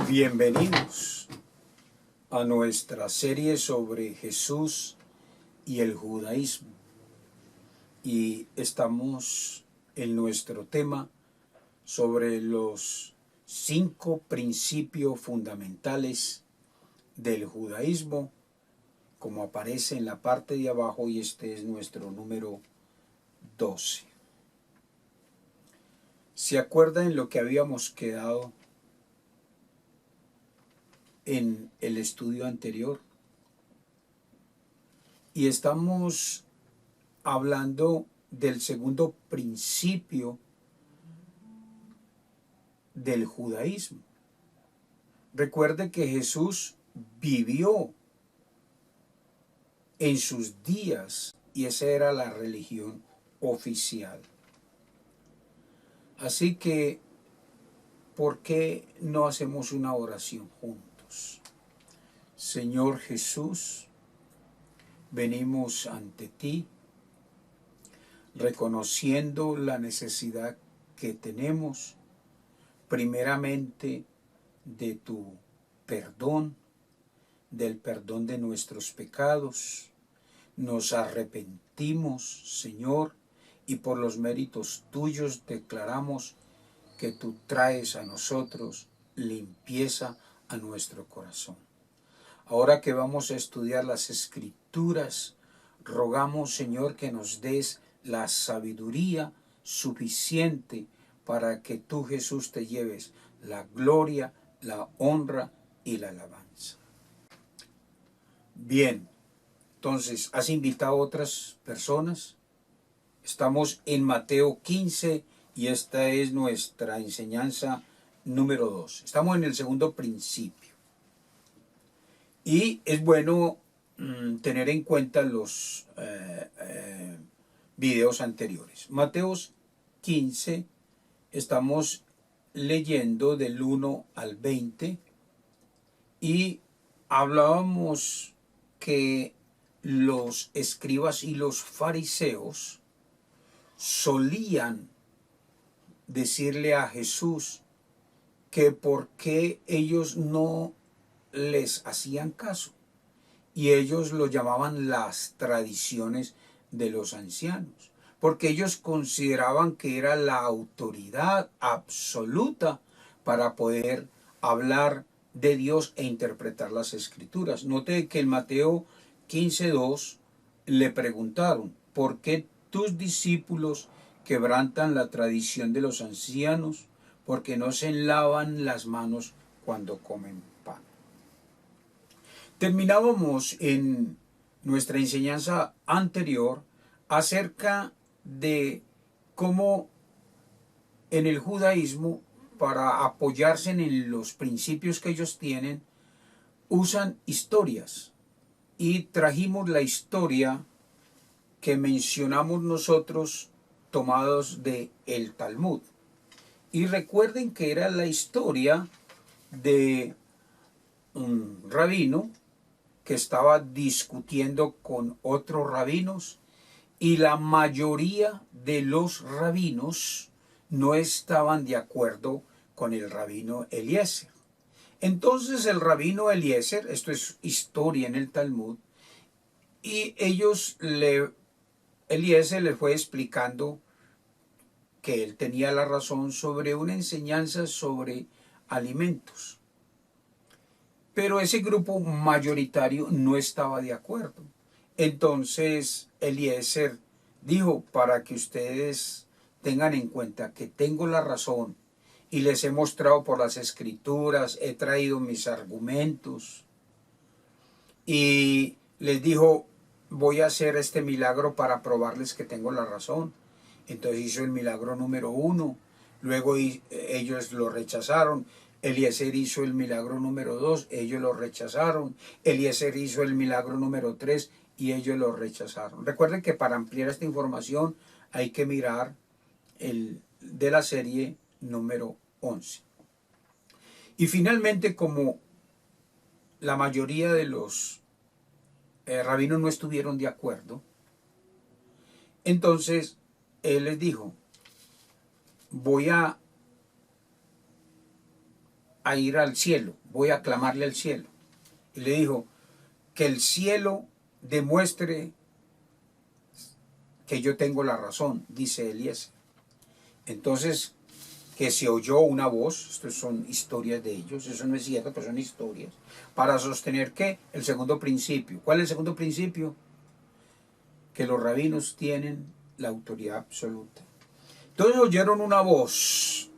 Bienvenidos a nuestra serie sobre Jesús y el judaísmo. Y estamos en nuestro tema sobre los 5 principios fundamentales del judaísmo, como aparece en la parte de abajo, y este es nuestro número 12. ¿Se acuerdan en lo que habíamos quedado en el estudio anterior? Y estamos hablando del segundo principio del judaísmo. Recuerde que Jesús vivió en sus días y esa era la religión oficial. Así que, ¿por qué no hacemos una oración juntos? Señor Jesús, venimos ante ti reconociendo la necesidad que tenemos, primeramente de tu perdón, del perdón de nuestros pecados. Nos arrepentimos, Señor, y por los méritos tuyos declaramos que tú traes a nosotros limpieza a nuestro corazón. Ahora que vamos a estudiar las Escrituras, rogamos, Señor, que nos des la sabiduría suficiente para que tú, Jesús, te lleves la gloria, la honra y la alabanza. Bien, entonces, ¿has invitado a otras personas? Estamos en Mateo 15 y esta es nuestra enseñanza número 2. Estamos en el segundo principio. Y es bueno tener en cuenta los videos anteriores. Mateo 15, estamos leyendo del 1 al 20 y hablábamos que los escribas y los fariseos solían decirle a Jesús que por qué ellos no les hacían caso, y ellos lo llamaban las tradiciones de los ancianos, porque ellos consideraban que era la autoridad absoluta para poder hablar de Dios e interpretar las Escrituras. Note que en Mateo 15:2 le preguntaron: ¿por qué tus discípulos quebrantan la tradición de los ancianos? Porque no se lavan las manos cuando comen pan. Terminábamos en nuestra enseñanza anterior acerca de cómo en el judaísmo, para apoyarse en los principios que ellos tienen, usan historias. Y trajimos la historia que mencionamos nosotros tomados de el Talmud. Y recuerden que era la historia de un rabino que estaba discutiendo con otros rabinos, y la mayoría de los rabinos no estaban de acuerdo con el rabino Eliezer. Entonces el rabino Eliezer, esto es historia en el Talmud, y Eliezer le fue explicando que él tenía la razón sobre una enseñanza sobre alimentos. Pero ese grupo mayoritario no estaba de acuerdo. Entonces Eliezer dijo: para que ustedes tengan en cuenta que tengo la razón y les he mostrado por las Escrituras, he traído mis argumentos, y les dijo: voy a hacer este milagro para probarles que tengo la razón. Entonces hizo el milagro número 1, luego ellos lo rechazaron. Eliezer hizo el milagro número 2, ellos lo rechazaron. Eliezer hizo el milagro número 3 y ellos lo rechazaron. Recuerden que para ampliar esta información hay que mirar el de la serie número 11. Y finalmente, como la mayoría de los rabinos no estuvieron de acuerdo, entonces él les dijo: voy a a ir al cielo, voy a clamarle al cielo. Y le dijo, que el cielo demuestre que yo tengo la razón, dice Eliezer. Entonces, que se oyó una voz, estas son historias de ellos, eso no es cierto, pero son historias, para sostener que el segundo principio. ¿Cuál es el segundo principio? Que los rabinos tienen la autoridad absoluta. Entonces oyeron una voz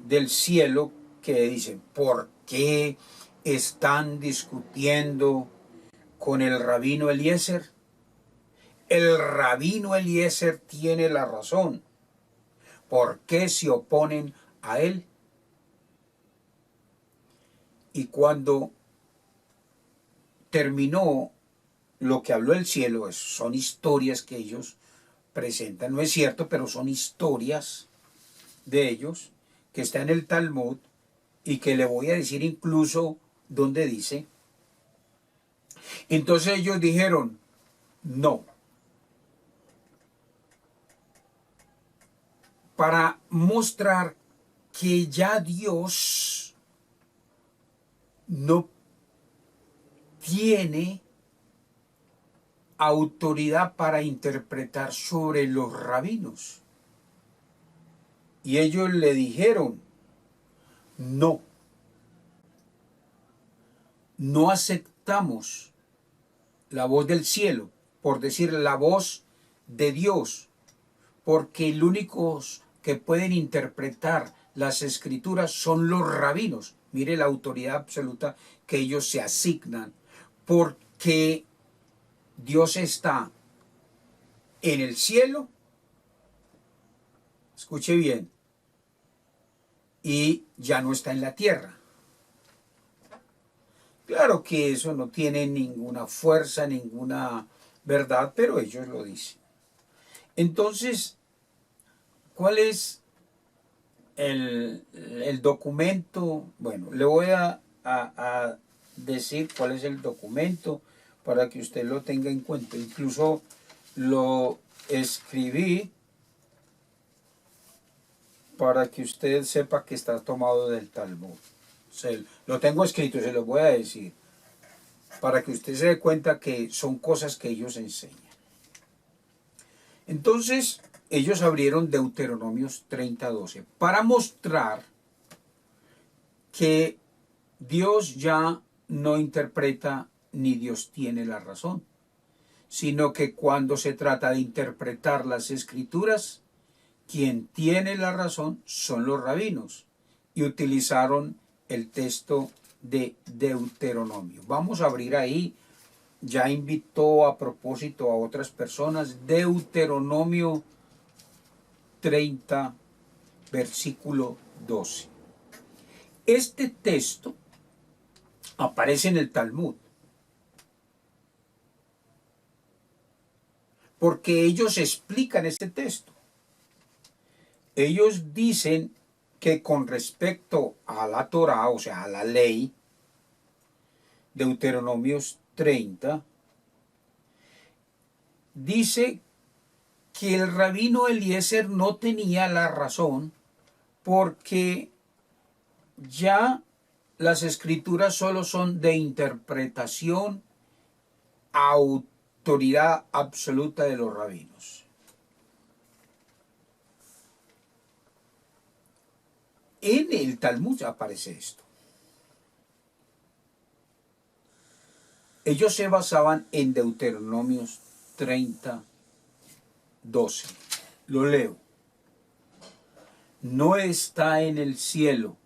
del cielo que dice, ¿por qué están discutiendo con el rabino Eliezer? El rabino Eliezer tiene la razón. ¿Por qué se oponen a él? Y cuando terminó lo que habló el cielo, son historias que ellos presentan, no es cierto, pero son historias de ellos que está en el Talmud y que le voy a decir incluso donde dice. Entonces ellos dijeron, no. Para mostrar que ya Dios no tiene autoridad para interpretar sobre los rabinos. Y ellos le dijeron, no aceptamos la voz del cielo, por decir la voz de Dios, porque el único que pueden interpretar las escrituras son los rabinos. Mire la autoridad absoluta que ellos se asignan, porque Dios está en el cielo, escuche bien, y ya no está en la tierra. Claro que eso no tiene ninguna fuerza, ninguna verdad, pero ellos lo dicen. Entonces, ¿cuál es el documento? Bueno, le voy a decir cuál es el documento para que usted lo tenga en cuenta. Incluso lo escribí para que usted sepa que está tomado del Talmud. Lo tengo escrito, se lo voy a decir, para que usted se dé cuenta que son cosas que ellos enseñan. Entonces, ellos abrieron Deuteronomios 30:12 para mostrar que Dios ya no interpreta ni Dios tiene la razón, sino que cuando se trata de interpretar las escrituras, quien tiene la razón son los rabinos, y utilizaron el texto de Deuteronomio. Vamos a abrir ahí, ya invitó a propósito a otras personas, Deuteronomio 30, versículo 12. Este texto aparece en el Talmud, porque ellos explican este texto. Ellos dicen que con respecto a la Torá, o sea, a la ley, Deuteronomios 30, dice que el rabino Eliezer no tenía la razón porque ya las escrituras solo son de interpretación, autoridad absoluta de los rabinos. En el Talmud aparece esto. Ellos se basaban en Deuteronomios 30, 12. Lo leo. No está en el cielo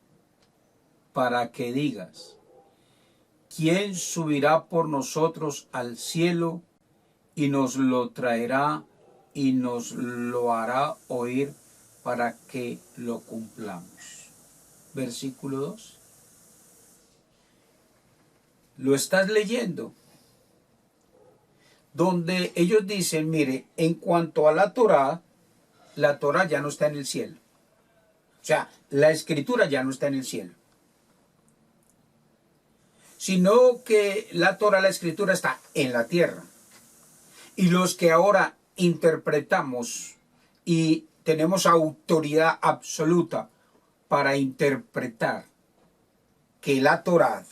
para que digas, ¿quién subirá por nosotros al cielo y nos lo traerá y nos lo hará oír para que lo cumplamos? Versículo 2. Lo estás leyendo, donde ellos dicen, mire, en cuanto a la Torá ya no está en el cielo. O sea, la escritura ya no está en el cielo. Sino que la Torá, la escritura, está en la tierra. Y los que ahora interpretamos y tenemos autoridad absoluta para interpretar que la Torá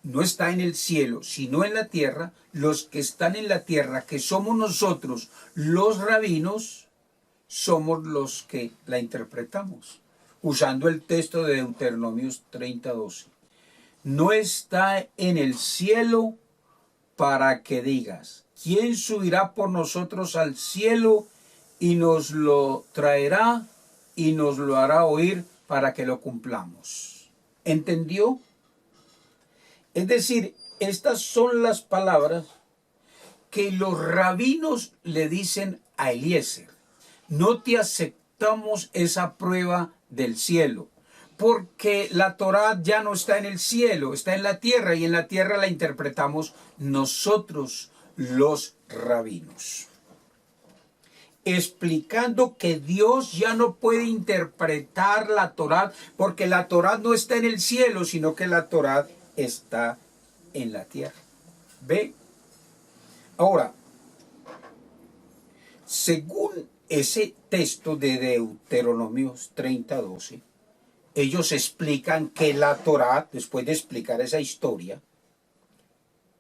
no está en el cielo, sino en la tierra, los que están en la tierra, que somos nosotros, los rabinos, somos los que la interpretamos, usando el texto de Deuteronomios 30:12. No está en el cielo para que digas, ¿quién subirá por nosotros al cielo y nos lo traerá y nos lo hará oír para que lo cumplamos? ¿Entendió? Es decir, estas son las palabras que los rabinos le dicen a Eliezer. No te aceptamos esa prueba del cielo, porque la Torá ya no está en el cielo, está en la tierra, y en la tierra la interpretamos nosotros, los rabinos. Explicando que Dios ya no puede interpretar la Torá, porque la Torá no está en el cielo, sino que la Torá está en la tierra. ¿Ve? Ahora, según ese texto de Deuteronomios 30:12, ellos explican que la Torá, después de explicar esa historia,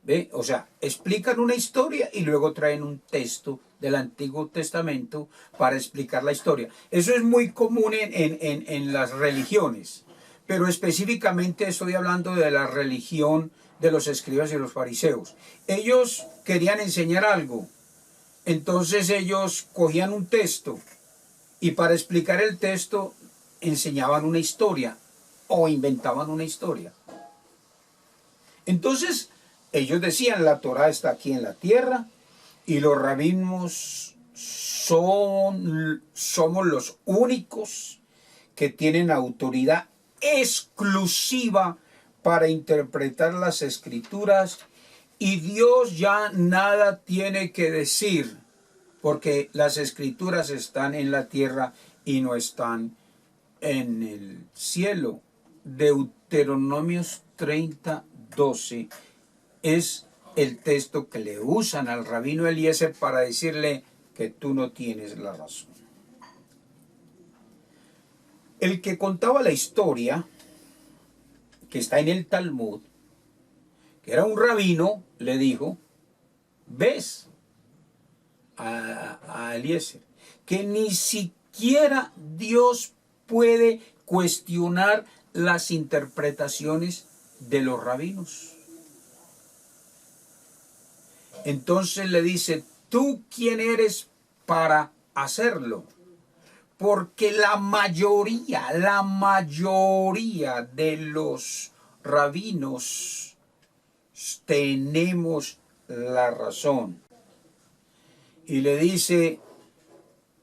¿ve? O sea, explican una historia y luego traen un texto del Antiguo Testamento para explicar la historia. Eso es muy común en las religiones, pero específicamente estoy hablando de la religión de los escribas y los fariseos. Ellos querían enseñar algo, entonces ellos cogían un texto y para explicar el texto enseñaban una historia o inventaban una historia. Entonces ellos decían, la Torá está aquí en la tierra y los rabinos somos los únicos que tienen autoridad exclusiva para interpretar las escrituras, y Dios ya nada tiene que decir, porque las escrituras están en la tierra y no están en el cielo. Deuteronomios 30:12 es el texto que le usan al rabino Eliezer para decirle que tú no tienes la razón. El que contaba la historia, que está en el Talmud, que era un rabino, le dijo, ves a Eliezer, que ni siquiera Dios puede cuestionar las interpretaciones de los rabinos. Entonces le dice, ¿tú quién eres para hacerlo? Porque la mayoría de los rabinos tenemos la razón. Y le dice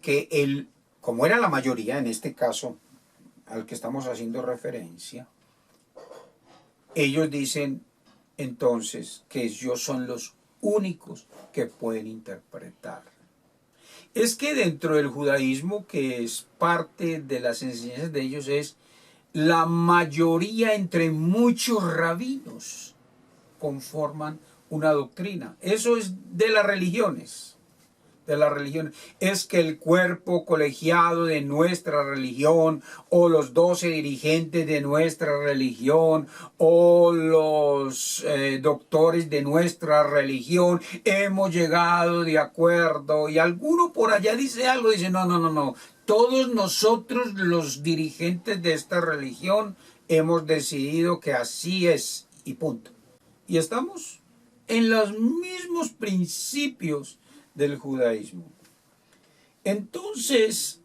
que como era la mayoría en este caso al que estamos haciendo referencia, ellos dicen entonces que ellos son los únicos que pueden interpretar. Es que dentro del judaísmo, que es parte de las enseñanzas de ellos, es la mayoría entre muchos rabinos conforman una doctrina. Eso es de las religiones. Es que el cuerpo colegiado de nuestra religión, o los 12 dirigentes de nuestra religión, o los doctores de nuestra religión, hemos llegado de acuerdo, y alguno por allá dice algo, dice no, todos nosotros los dirigentes de esta religión hemos decidido que así es, y punto. Y estamos en los mismos principios del judaísmo. Entonces,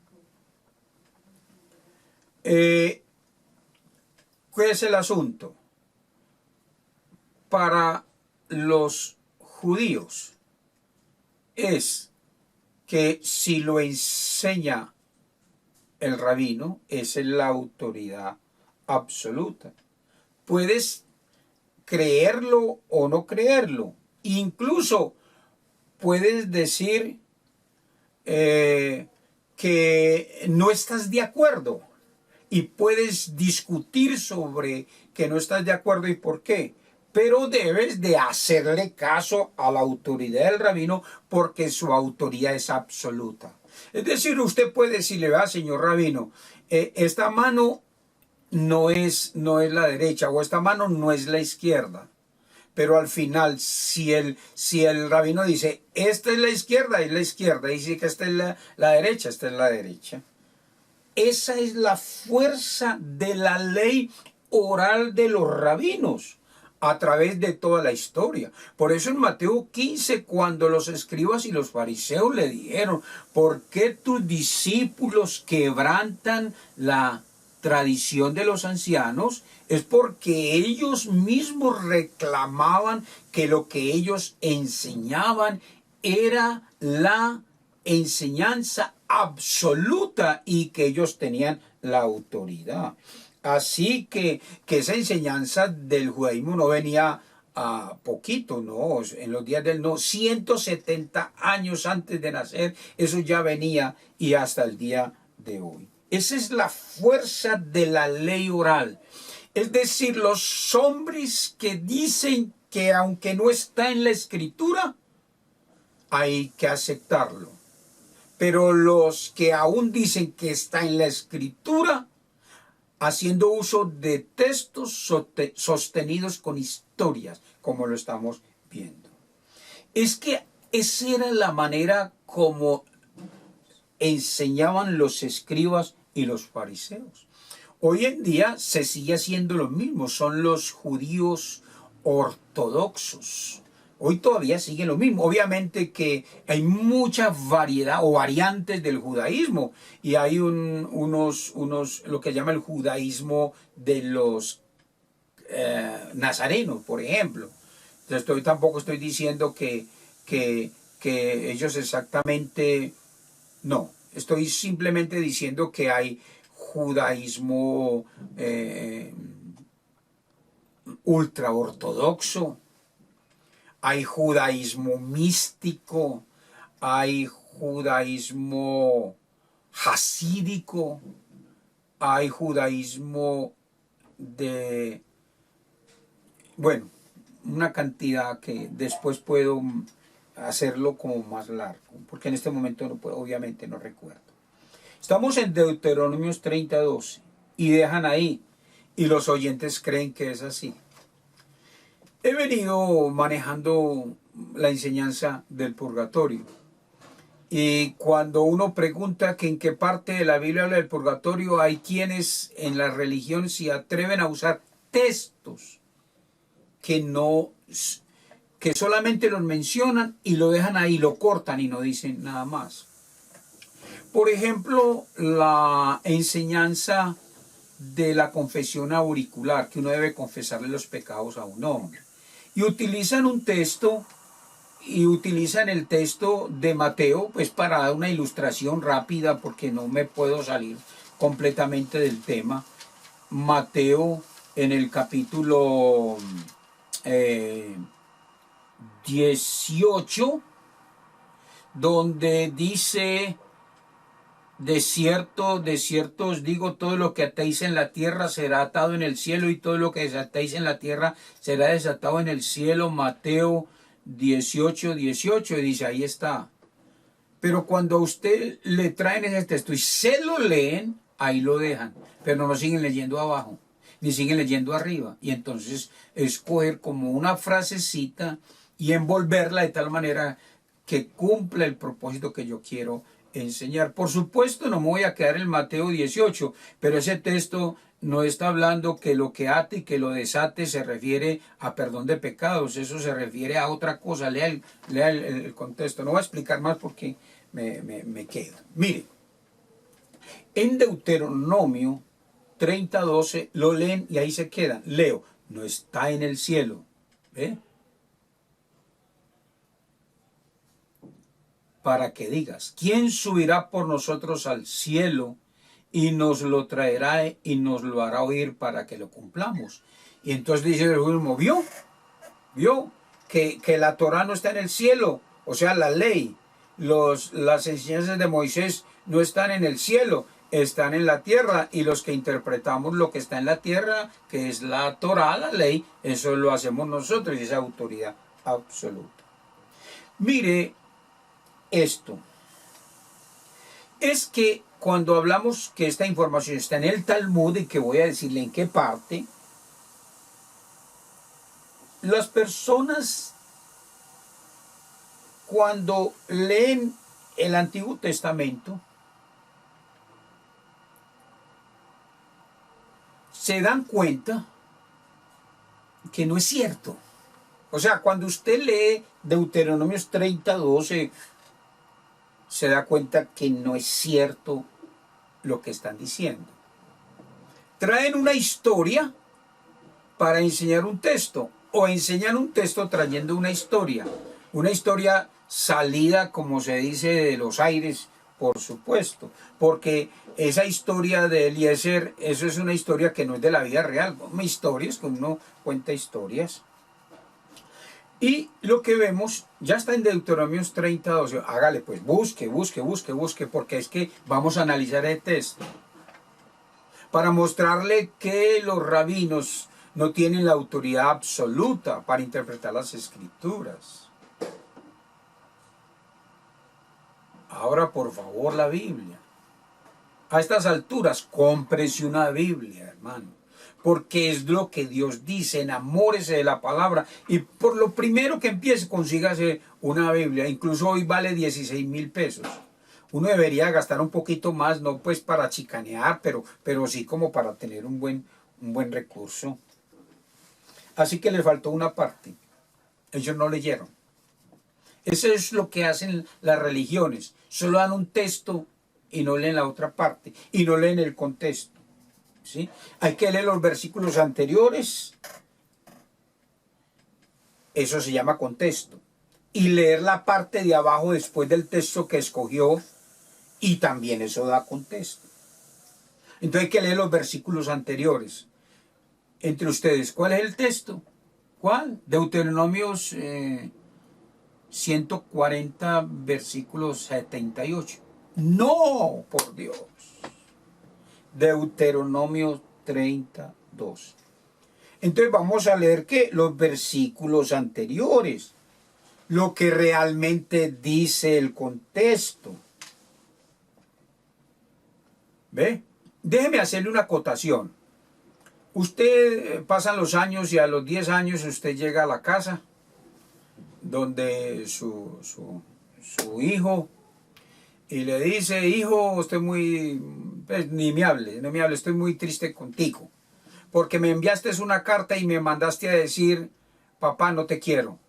¿qué es el asunto? Para los judíos es que si lo enseña el rabino, es la autoridad absoluta. Puedes creerlo o no creerlo. Incluso puedes decir que no estás de acuerdo, y puedes discutir sobre que no estás de acuerdo y por qué, pero debes de hacerle caso a la autoridad del rabino, porque su autoridad es absoluta. Es decir, usted puede decirle, señor rabino, esta mano no es la derecha, o esta mano no es la izquierda. Pero al final, si el rabino dice, esta es la izquierda, y dice que esta es la derecha, esta es la derecha. Esa es la fuerza de la ley oral de los rabinos a través de toda la historia. Por eso en Mateo 15, cuando los escribas y los fariseos le dijeron, ¿por qué tus discípulos quebrantan la tradición de los ancianos? Es porque ellos mismos reclamaban que lo que ellos enseñaban era la enseñanza absoluta y que ellos tenían la autoridad. Así que esa enseñanza del judaísmo no venía a poquito, no, en los días del no, 170 años antes de nacer, eso ya venía y hasta el día de hoy. Esa es la fuerza de la ley oral. Es decir, los hombres que dicen que aunque no está en la escritura, hay que aceptarlo. Pero los que aún dicen que está en la escritura, haciendo uso de textos sostenidos con historias, como lo estamos viendo. Es que esa era la manera como enseñaban los escribas y los fariseos. Hoy en día se sigue haciendo lo mismo, son los judíos ortodoxos. Hoy todavía sigue lo mismo. Obviamente que hay mucha variedad o variantes del judaísmo y hay lo que llama el judaísmo de los nazarenos, por ejemplo. Entonces, tampoco estoy diciendo que ellos exactamente, no, estoy simplemente diciendo que hay judaísmo ultra ortodoxo, hay judaísmo místico, hay judaísmo hasídico, hay judaísmo de, bueno, una cantidad que después puedo hacerlo como más largo, porque en este momento no puedo, obviamente no recuerdo. Estamos en Deuteronomios 30:12 y dejan ahí, y los oyentes creen que es así. He venido manejando la enseñanza del purgatorio. Y cuando uno pregunta que en qué parte de la Biblia habla del purgatorio, hay quienes en la religión se atreven a usar textos que solamente los mencionan y lo dejan ahí, lo cortan y no dicen nada más. Por ejemplo, la enseñanza de la confesión auricular, que uno debe confesarle los pecados a un hombre. Y utilizan un texto, y utilizan el texto de Mateo, pues para dar una ilustración rápida, porque no me puedo salir completamente del tema. Mateo en el capítulo 18, donde dice: de cierto os digo, todo lo que atéis en la tierra será atado en el cielo, y todo lo que desatéis en la tierra será desatado en el cielo. Mateo 18:18, y dice, ahí está. Pero cuando a usted le traen ese texto y se lo leen, ahí lo dejan, pero no lo siguen leyendo abajo, ni siguen leyendo arriba. Y entonces escoger como una frasecita y envolverla de tal manera que cumpla el propósito que yo quiero enseñar. Por supuesto, no me voy a quedar en Mateo 18, pero ese texto no está hablando que lo que ate y que lo desate se refiere a perdón de pecados. Eso se refiere a otra cosa. Lea el contexto. No voy a explicar más porque me quedo. Mire, en Deuteronomio 30:12 lo leen y ahí se quedan. Leo, no está en el cielo. ¿Ve? Para que digas, ¿quién subirá por nosotros al cielo y nos lo traerá y nos lo hará oír para que lo cumplamos? Y entonces dice el mismo, vio que la Torá no está en el cielo, o sea, la ley, las enseñanzas de Moisés no están en el cielo, están en la tierra, y los que interpretamos lo que está en la tierra, que es la Torá, la ley, eso lo hacemos nosotros, y esa autoridad absoluta. Mire esto, es que cuando hablamos que esta información está en el Talmud y que voy a decirle en qué parte, las personas cuando leen el Antiguo Testamento se dan cuenta que no es cierto. O sea, cuando usted lee Deuteronomios 30:12, se da cuenta que no es cierto lo que están diciendo. Traen una historia para enseñar un texto, o enseñan un texto trayendo una historia salida, como se dice, de los aires, por supuesto, porque esa historia de Eliezer, eso es una historia que no es de la vida real, son historias que uno cuenta historias. Y lo que vemos ya está en Deuteronomios 30:12. Hágale pues, busque, porque es que vamos a analizar el texto para mostrarle que los rabinos no tienen la autoridad absoluta para interpretar las escrituras. Ahora, por favor, la Biblia. A estas alturas, cómprese una Biblia, hermano, porque es lo que Dios dice, enamórese de la palabra, y por lo primero que empiece, consígase una Biblia. Incluso hoy vale 16,000 pesos. Uno debería gastar un poquito más, no pues para chicanear, pero sí como para tener un buen recurso. Así que le faltó una parte. Ellos no leyeron. Eso es lo que hacen las religiones. Solo dan un texto y no leen la otra parte. Y no leen el contexto. ¿Sí? Hay que leer los versículos anteriores. Eso se llama contexto. Y leer la parte de abajo después del texto que escogió. Y también eso da contexto. Entonces hay que leer los versículos anteriores. Entre ustedes, ¿cuál es el texto? ¿Cuál? Deuteronomios 140, versículos 78. No, por Dios. Deuteronomio 32. Entonces vamos a leer ¿qué? Los versículos anteriores. Lo que realmente dice el contexto. ¿Ve? Déjeme hacerle una acotación. Usted pasan los años y a los 10 años usted llega a la casa donde su hijo y le dice: hijo, estoy muy, pues, no me hable, estoy muy triste contigo porque me enviaste una carta y me mandaste a decir: papá, no te quiero.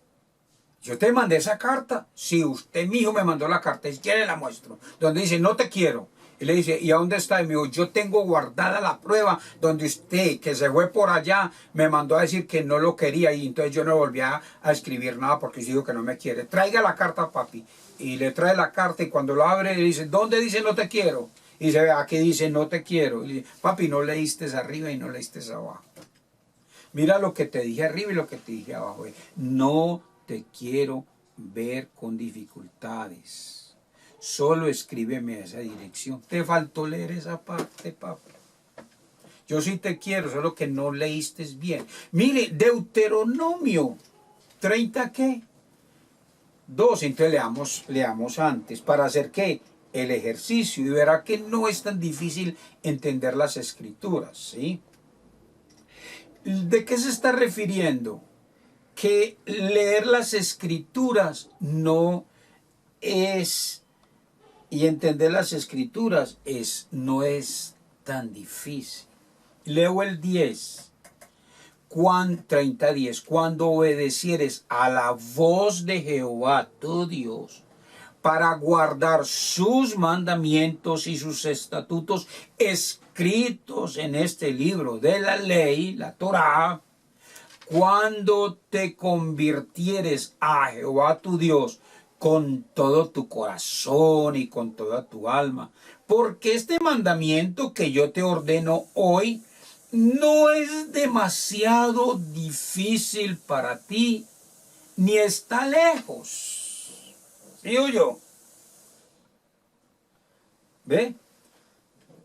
Yo te mandé esa carta. Sí, usted, mi hijo, me mandó la carta. Si quiere la muestro. Donde dice: no te quiero. Y le dice: ¿y a dónde está? Y me dijo: yo tengo guardada la prueba donde usted, que se fue por allá, me mandó a decir que no lo quería, y entonces yo no volví a escribir nada porque usted dijo que no me quiere. Traiga la carta, papi. Y le trae la carta, y cuando lo abre le dice: ¿dónde dice no te quiero? Y dice: aquí dice no te quiero. Y le dice: papi, no leíste arriba y no leíste abajo. Mira lo que te dije arriba y lo que te dije abajo. No te quiero ver con dificultades. Solo escríbeme a esa dirección. Te faltó leer esa parte, papá. Yo sí te quiero, solo que no leíste bien. Mire, Deuteronomio 30, ¿qué? 2. Entonces leamos antes. ¿Para hacer qué? El ejercicio. Y verá que no es tan difícil entender las escrituras, ¿sí? ¿De qué se está refiriendo? Que leer las escrituras no es... Y entender las escrituras no es tan difícil. Leo el 10. 30:10. Cuando obedecieres a la voz de Jehová, tu Dios, para guardar sus mandamientos y sus estatutos escritos en este libro de la ley, la Torá, cuando te convirtieres a Jehová tu Dios con todo tu corazón y con toda tu alma, porque este mandamiento que yo te ordeno hoy no es demasiado difícil para ti, ni está lejos. ¿Sí o yo? ¿Ve?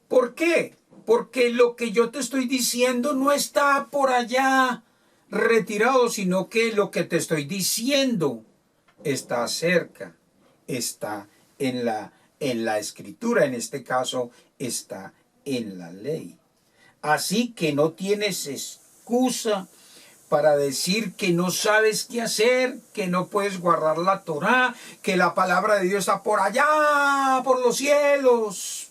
¿Por qué? Porque lo que yo te estoy diciendo no está por allá retirado, sino que lo que te estoy diciendo está cerca, está en en la Escritura, en este caso está en la ley. Así que no tienes excusa para decir que no sabes qué hacer, que no puedes guardar la Torá, que la palabra de Dios está por allá, por los cielos,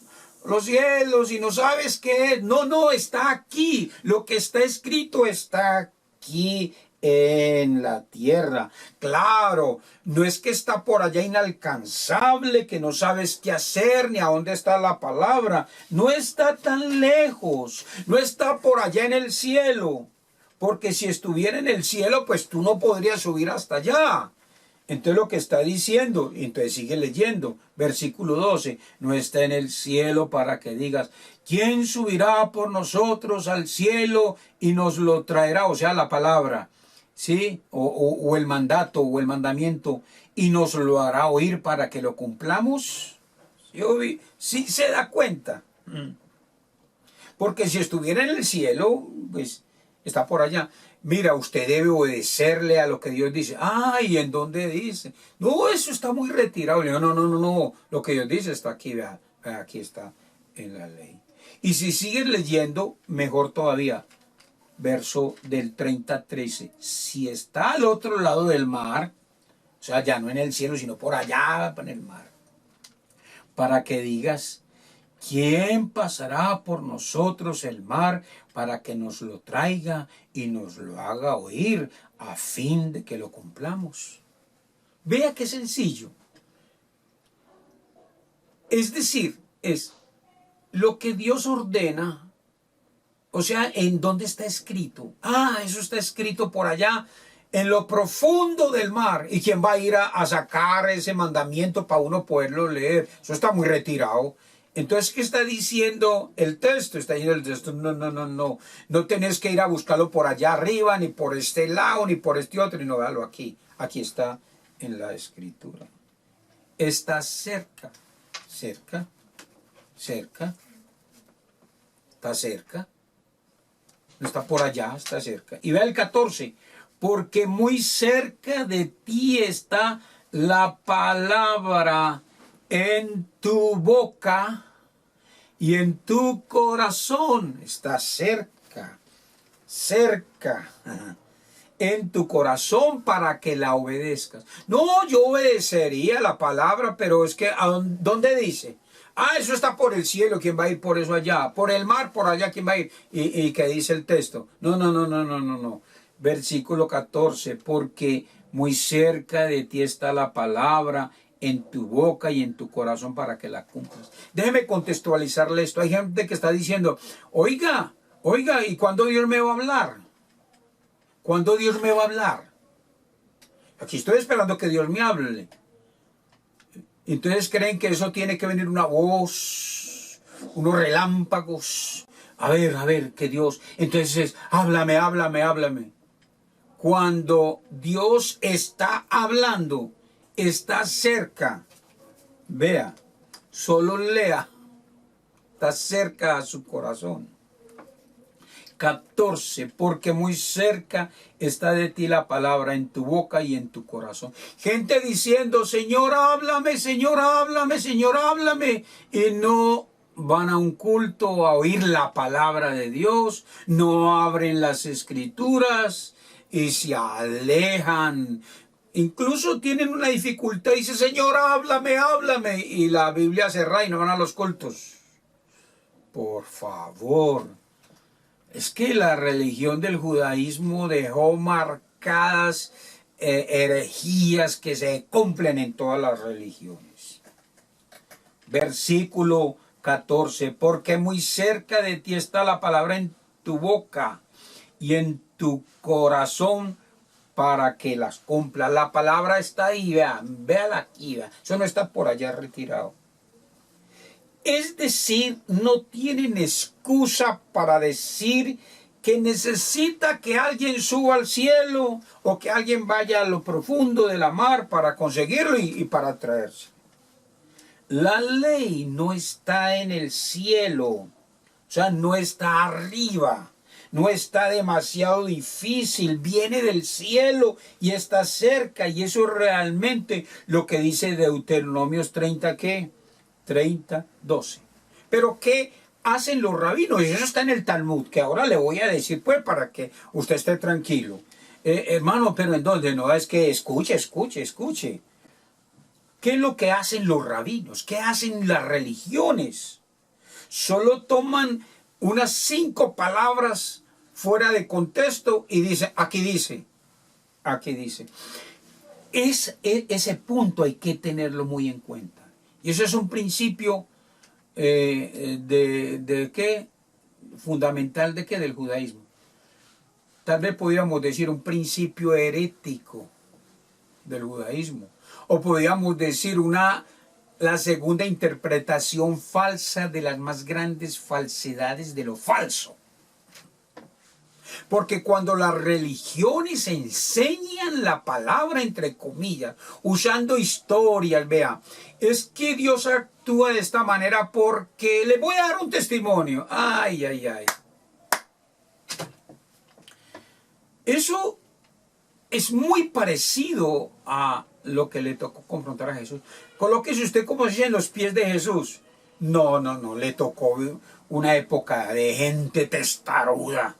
y no sabes qué es. No, no, está aquí. Lo que está escrito está aquí en la tierra. Claro, no es que está por allá inalcanzable, que no sabes qué hacer ni a dónde está la palabra. No está tan lejos, no está por allá en el cielo. Porque si estuviera en el cielo, pues tú no podrías subir hasta allá. Entonces lo que está diciendo, entonces sigue leyendo, versículo 12, no está en el cielo para que digas, ¿quién subirá por nosotros al cielo y nos lo traerá? O sea, la palabra, ¿sí? O el mandato, o el mandamiento, y nos lo hará oír para que lo cumplamos. Sí se da cuenta. Porque si estuviera en el cielo, pues está por allá. Mira, usted debe obedecerle a lo que Dios dice. ¿Y en dónde dice? No, eso está muy retirado. No. Lo que Dios dice está aquí, vea, aquí está en la ley. Y si sigues leyendo, mejor todavía. Verso del 30-13. Si está al otro lado del mar, o sea, ya no en el cielo, sino por allá en el mar, para que digas, ¿quién pasará por nosotros el mar para que nos lo traiga y nos lo haga oír a fin de que lo cumplamos? Vea qué sencillo. Es decir, es lo que Dios ordena, o sea, ¿en dónde está escrito? Eso está escrito por allá, en lo profundo del mar. ¿Y quién va a ir a sacar ese mandamiento para uno poderlo leer? Eso está muy retirado. Entonces, ¿qué está diciendo el texto? Está diciendo el texto, no. No tenés que ir a buscarlo por allá arriba, ni por este lado, ni por este otro, no, véalo aquí. Aquí está en la Escritura. Está cerca. Está cerca. No está por allá, está cerca. Y vea el 14. Porque muy cerca de ti está la palabra en tu boca y en tu corazón. Está cerca. En tu corazón para que la obedezcas. No, yo obedecería la palabra, pero es que ¿dónde dice? Eso está por el cielo, ¿quién va a ir por eso allá? Por el mar, por allá, ¿quién va a ir? ¿Y qué dice el texto? No. Versículo 14, porque muy cerca de ti está la palabra en tu boca y en tu corazón para que la cumplas. Déjeme contextualizarle esto. Hay gente que está diciendo, oiga, ¿y cuándo Dios me va a hablar? ¿Cuándo Dios me va a hablar? Aquí estoy esperando que Dios me hable. Entonces creen que eso tiene que venir una voz, unos relámpagos. A ver, que Dios. Entonces, háblame. Cuando Dios está hablando, está cerca. Vea, solo lea. Está cerca a su corazón. 14, porque muy cerca está de ti la palabra en tu boca y en tu corazón. Gente diciendo, Señor, háblame. Y no van a un culto a oír la palabra de Dios, no abren las Escrituras y se alejan. Incluso tienen una dificultad y dicen, Señor, háblame. Y la Biblia cerrada y no van a los cultos. Por favor. Es que la religión del judaísmo dejó marcadas herejías que se cumplen en todas las religiones. Versículo 14, porque muy cerca de ti está la palabra en tu boca y en tu corazón para que las cumpla. La palabra está ahí, véala aquí, vea. Eso no está por allá retirado. Es decir, no tienen excusa para decir que necesita que alguien suba al cielo o que alguien vaya a lo profundo de la mar para conseguirlo y para traerse. La ley no está en el cielo, o sea, no está arriba, no está demasiado difícil, viene del cielo y está cerca, y eso es realmente lo que dice Deuteronomios 30, ¿qué? 30, 12. Pero ¿qué hacen los rabinos? Eso está en el Talmud, que ahora le voy a decir pues para que usted esté tranquilo. Hermano, pero ¿en dónde? No, es que escuche, escuche, escuche. ¿Qué es lo que hacen los rabinos? ¿Qué hacen las religiones? Solo toman unas 5 palabras fuera de contexto y dicen, aquí dice, aquí dice. Ese punto hay que tenerlo muy en cuenta. Y eso es un principio de qué, fundamental de qué, del judaísmo. Tal vez podríamos decir un principio herético del judaísmo. O podríamos decir la segunda interpretación falsa de las más grandes falsedades de lo falso. Porque cuando las religiones enseñan la palabra, entre comillas, usando historias, vea, es que Dios actúa de esta manera porque le voy a dar un testimonio. Ay, ay, ay. Eso es muy parecido a lo que le tocó confrontar a Jesús. Colóquese usted como si en los pies de Jesús. No, no, no, le tocó una época de gente testaruda,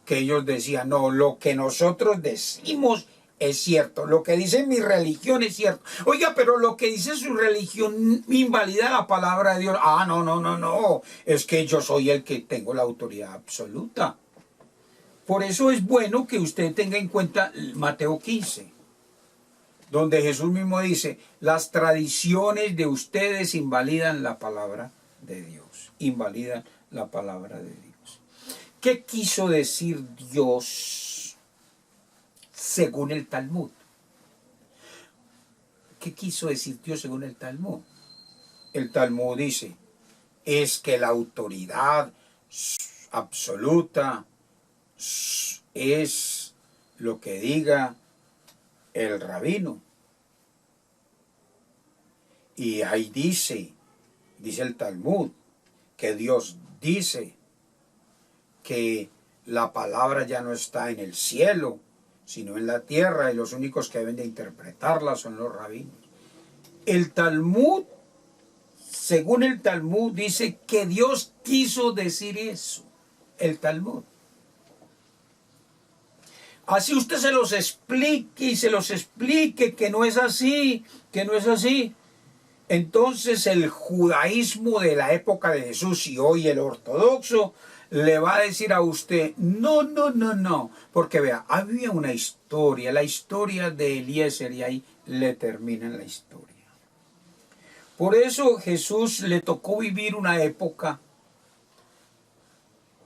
que ellos decían, no, lo que nosotros decimos es cierto, lo que dice mi religión es cierto. Oiga, pero lo que dice su religión invalida la palabra de Dios. Ah, no, no, no, no, es que yo soy el que tengo la autoridad absoluta. Por eso es bueno que usted tenga en cuenta Mateo 15, donde Jesús mismo dice, las tradiciones de ustedes invalidan la palabra de Dios, invalidan la palabra de Dios. ¿Qué quiso decir Dios según el Talmud? ¿Qué quiso decir Dios según el Talmud? El Talmud dice, es que la autoridad absoluta es lo que diga el rabino. Y ahí dice el Talmud, que Dios dice que la palabra ya no está en el cielo, sino en la tierra, y los únicos que deben de interpretarla son los rabinos. El Talmud, según el Talmud, dice que Dios quiso decir eso, el Talmud. Así usted se los explique y se los explique que no es así, que no es así. Entonces el judaísmo de la época de Jesús y hoy el ortodoxo le va a decir a usted, no, no, no, no. Porque vea, había una historia, la historia de Eliezer, y ahí le termina la historia. Por eso Jesús le tocó vivir una época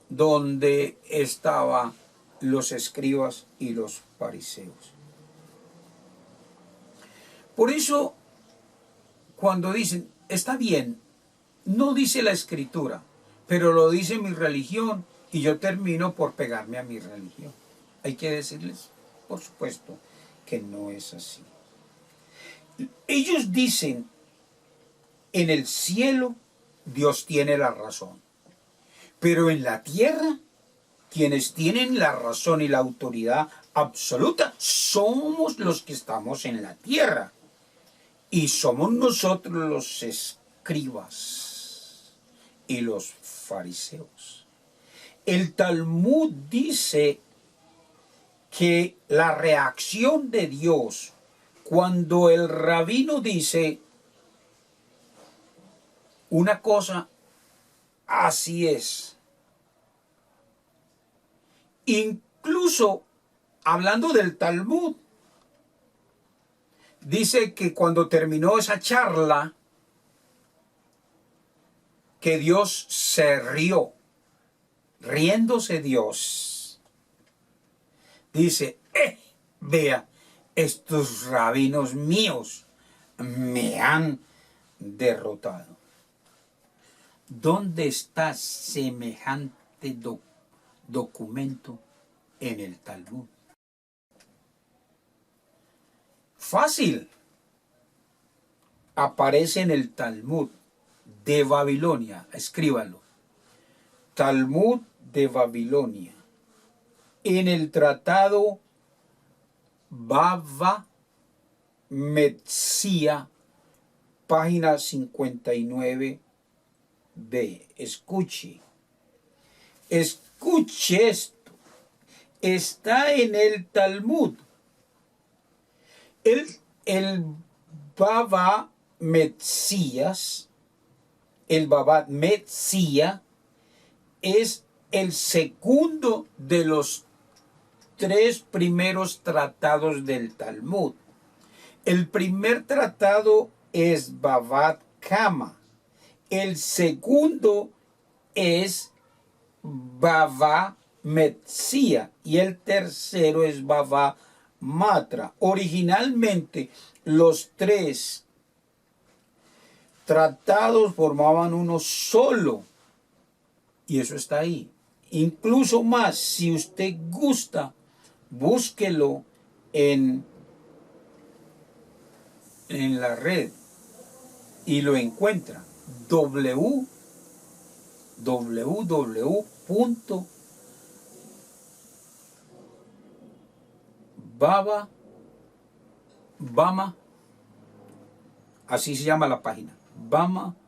donde estaban los escribas y los fariseos. Por eso, cuando dicen, está bien, no dice la escritura, pero lo dice mi religión, y yo termino por pegarme a mi religión. Hay que decirles, por supuesto, que no es así. Ellos dicen, en el cielo Dios tiene la razón, pero en la tierra quienes tienen la razón y la autoridad absoluta somos los que estamos en la tierra. Y somos nosotros los escribas y los fariseos. El Talmud dice que la reacción de Dios cuando el rabino dice una cosa, así es. Incluso hablando del Talmud, dice que cuando terminó esa charla, que Dios se rió, riéndose Dios. Dice, vea, estos rabinos míos me han derrotado. ¿Dónde está semejante documento en el Talmud? Fácil. Aparece en el Talmud de Babilonia. Escríbalo. Talmud de Babilonia. En el tratado Bava Metzia página 59b. Escuche. Escuche esto. Está en el Talmud. El Baba Metzías, el Baba Metzía, es el segundo de los 3 primeros tratados del Talmud. El primer tratado es Bavad Kama. El segundo es Bava Metzía y el tercero es Bava Matra. Originalmente los 3 tratados formaban uno solo y eso está ahí. Incluso más, si usted gusta, búsquelo en la red y lo encuentra. Bama, así se llama la página, bama.org.ar,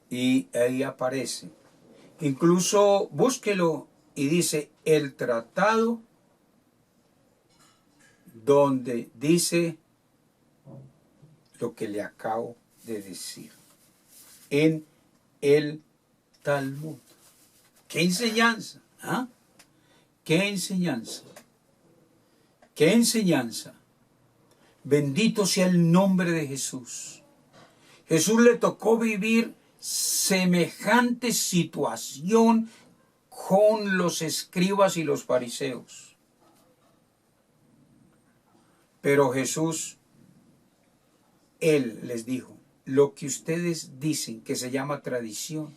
y ahí aparece. Incluso búsquelo y dice el tratado donde dice lo que le acabo de decir en el Talmud. ¡Qué enseñanza! ¿Ah? ¡Qué enseñanza! ¡Qué enseñanza! Bendito sea el nombre de Jesús. Jesús le tocó vivir semejante situación con los escribas y los fariseos. Pero Jesús, Él les dijo, lo que ustedes dicen que se llama tradición,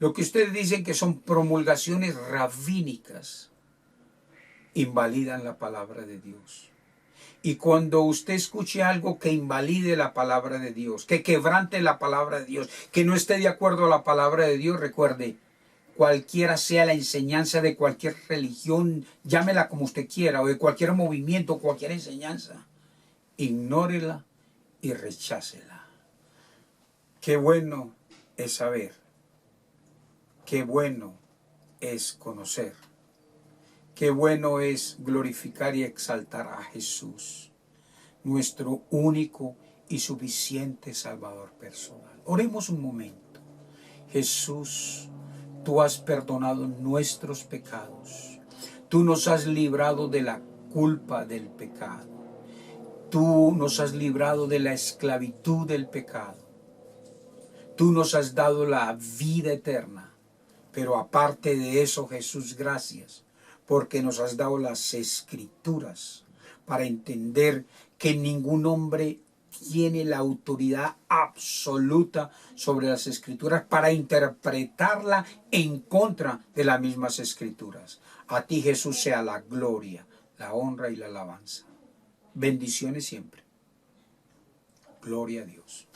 lo que ustedes dicen que son promulgaciones rabínicas, invalidan la palabra de Dios. Y cuando usted escuche algo que invalide la palabra de Dios, que quebrante la palabra de Dios, que no esté de acuerdo a la palabra de Dios, recuerde, cualquiera sea la enseñanza de cualquier religión, llámela como usted quiera, o de cualquier movimiento, cualquier enseñanza, ignórela y rechácela. Qué bueno es saber, qué bueno es conocer, qué bueno es glorificar y exaltar a Jesús, nuestro único y suficiente Salvador personal. Oremos un momento. Jesús, tú has perdonado nuestros pecados. Tú nos has librado de la culpa del pecado. Tú nos has librado de la esclavitud del pecado. Tú nos has dado la vida eterna. Pero aparte de eso, Jesús, gracias, porque nos has dado las Escrituras para entender que ningún hombre tiene la autoridad absoluta sobre las Escrituras para interpretarla en contra de las mismas Escrituras. A ti, Jesús, sea la gloria, la honra y la alabanza. Bendiciones siempre. Gloria a Dios.